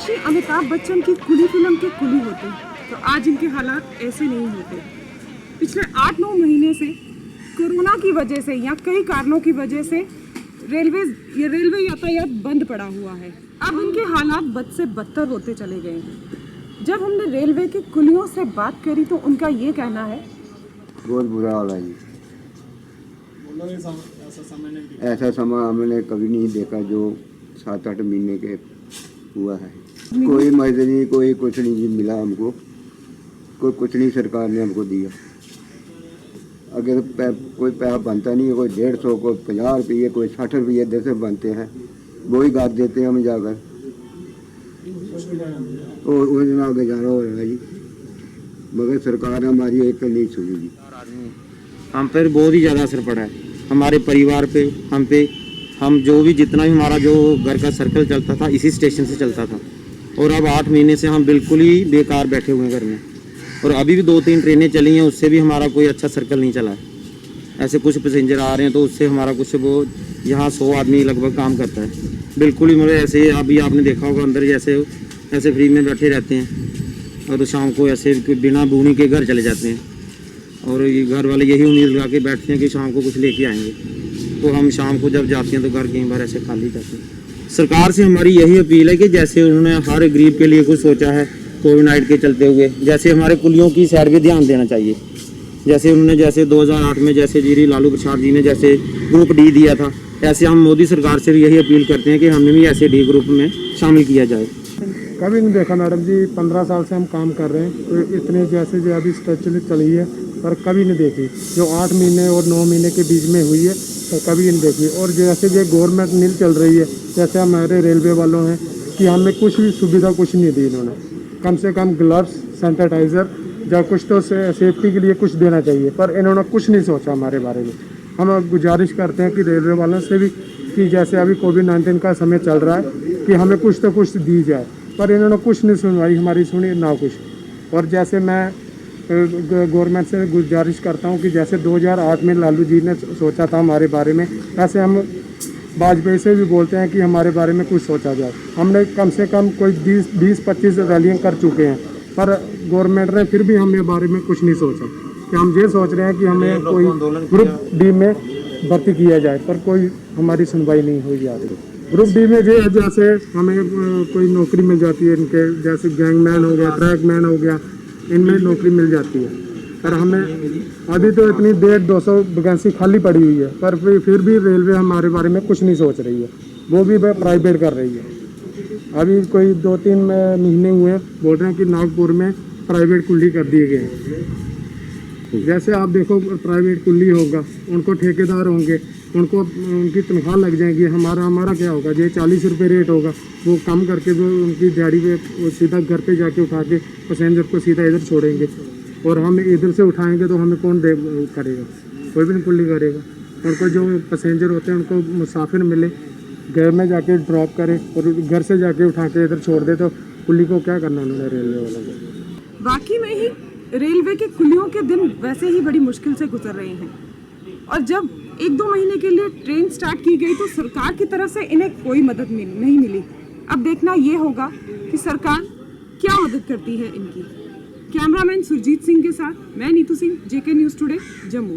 श्री अमिताभ बच्चन की कुली फिल्म के कुली होते तो आज इनके हालात ऐसे नहीं होते। पिछले 8-9 महीने से कोरोना की वजह से या कई कारणों की वजह से रेलवे यातायात बंद पड़ा हुआ है। अब इनके हालात बद से बदतर होते चले गए हैं। जब हमने रेलवे के कुलियों से बात करी तो उनका ये कहना है, बहुत बुरा हाल है जी। ऐसा समय हमने कभी नहीं देखा जो 7-8 महीने के हुआ है। कोई मजदूरी कोई कुछ नहीं जी मिला हमको, कोई कुछ नहीं सरकार ने हमको दिया। अगर कोई पैसा बनता नहीं है, कोई 150, कोई 50 रुपये, कोई 60 रुपये जैसे बनते हैं वही गाद देते हैं हम जाकर, और उसमें आगे जाना हो रहा है जी। मगर सरकार हमारी एक नहीं सुनी जी। हम पर बहुत ही ज़्यादा असर पड़ा है, हमारे परिवार पे, हम पे। हम जो भी जितना भी हमारा जो घर का सर्कल चलता था इसी स्टेशन से चलता था, और अब 8 महीने से हम बिल्कुल ही बेकार बैठे हुए हैं घर में। और अभी भी 2-3 ट्रेनें चली हैं, उससे भी हमारा कोई अच्छा सर्कल नहीं चला है। ऐसे कुछ पैसेंजर आ रहे हैं तो उससे हमारा कुछ वो यहाँ 100 आदमी लगभग काम करता है। बिल्कुल ही मतलब ऐसे अभी आपने देखा होगा अंदर जैसे ऐसे फ्री में बैठे रहते हैं और शाम को ऐसे बिना बूनी के घर चले जाते हैं, और ये घर वाले यही उम्मीद लगा के बैठते हैं कि शाम को कुछ लेके आएंगे। तो हम शाम को जब जाते हैं तो घर कई बार ऐसे खाली जाते हैं। सरकार से हमारी यही अपील है कि जैसे उन्होंने हर गरीब के लिए कुछ सोचा है कोविड-19 के चलते हुए, जैसे हमारे कुलियों की सैर भी ध्यान देना चाहिए। जैसे उन्होंने 2008 में जैसे जी लालू प्रसाद जी ने जैसे ग्रुप डी दिया था, ऐसे हम मोदी सरकार से भी यही अपील करते हैं कि हमें भी ऐसे डी ग्रुप में शामिल किया जाए। कभी नहीं देखा मैडम जी, 15 साल से हम काम कर रहे हैं तो इतने जैसे जो अभी स्ट्रक्चर चली है पर कभी नहीं देखी। जो 8 महीने और 9 महीने के बीच में हुई है तो कभी नहीं देखी। और जैसे ये गवर्नमेंट नील चल रही है, जैसे हमारे रेलवे वालों हैं कि हमें कुछ भी सुविधा कुछ नहीं दी इन्होंने। कम से कम ग्लव्स, सैनिटाइज़र या कुछ तो सेफ्टी के लिए कुछ देना चाहिए, पर इन्होंने कुछ नहीं सोचा हमारे बारे में। हम गुजारिश करते हैं कि रेलवे वालों से भी कि जैसे अभी कोविड-19 का समय चल रहा है कि हमें कुछ तो कुछ दी जाए, पर इन्होंने कुछ नहीं सुनवाई हमारी, सुनी ना कुछ। और जैसे मैं गवर्नमेंट से गुजारिश करता हूं कि जैसे 2008 में लालू जी ने सोचा था हमारे बारे में, ऐसे हम वाजपेयी से भी बोलते हैं कि हमारे बारे में कुछ सोचा जाए। हमने कम से कम कोई 20-25 रैलियाँ कर चुके हैं, पर गवर्नमेंट ने फिर भी हमें बारे में कुछ नहीं सोचा। कि हम ये सोच रहे हैं कि हमें कोई ग्रुप डी में भर्ती किया जाए, पर कोई हमारी सुनवाई नहीं हुई जा रही। ग्रुप डी में जो जैसे हमें कोई नौकरी मिल जाती है, इनके जैसे गैंगमैन हो गया, ट्रैकमैन हो गया, इनमें नौकरी मिल जाती है। पर हमें अभी तो इतनी 150-200 वैकेंसी खाली पड़ी हुई है, पर फिर भी रेलवे हमारे बारे में कुछ नहीं सोच रही है, वो भी प्राइवेट कर रही है। अभी कोई 2-3 महीने हुए बोल रहे हैं कि नागपुर में प्राइवेट कुल्ली कर दिए गए हैं। जैसे आप देखो प्राइवेट कुल्ली होगा, उनको ठेकेदार होंगे, उनको उनकी तनख्वाह लग जाएगी। हमारा क्या होगा, ये 40 रुपये रेट होगा, वो कम करके जो उनकी दिहाड़ी पे वो सीधा घर पे जाके उठा के पैसेंजर को सीधा इधर छोड़ेंगे, और हम इधर से उठाएंगे तो हमें कौन करेगा, कोई भी नहीं कुल्ली करेगा। उनको जो पैसेंजर होते हैं उनको मुसाफिर मिले, घर में जाके ड्रॉप करे और घर से जाके उठा के इधर छोड़ दे, तो कुल्ली को क्या करना उन्होंने रेलवे वालों को। वाकई में ही रेलवे के कुलियों के दिन वैसे ही बड़ी मुश्किल से गुजर रहे हैं, और जब 1-2 महीने के लिए ट्रेन स्टार्ट की गई तो सरकार की तरफ से इन्हें कोई मदद नहीं मिली। अब देखना ये होगा कि सरकार क्या मदद करती है इनकी। कैमरामैन सुरजीत सिंह के साथ मैं Neetu Singh, JK news today, Jammu.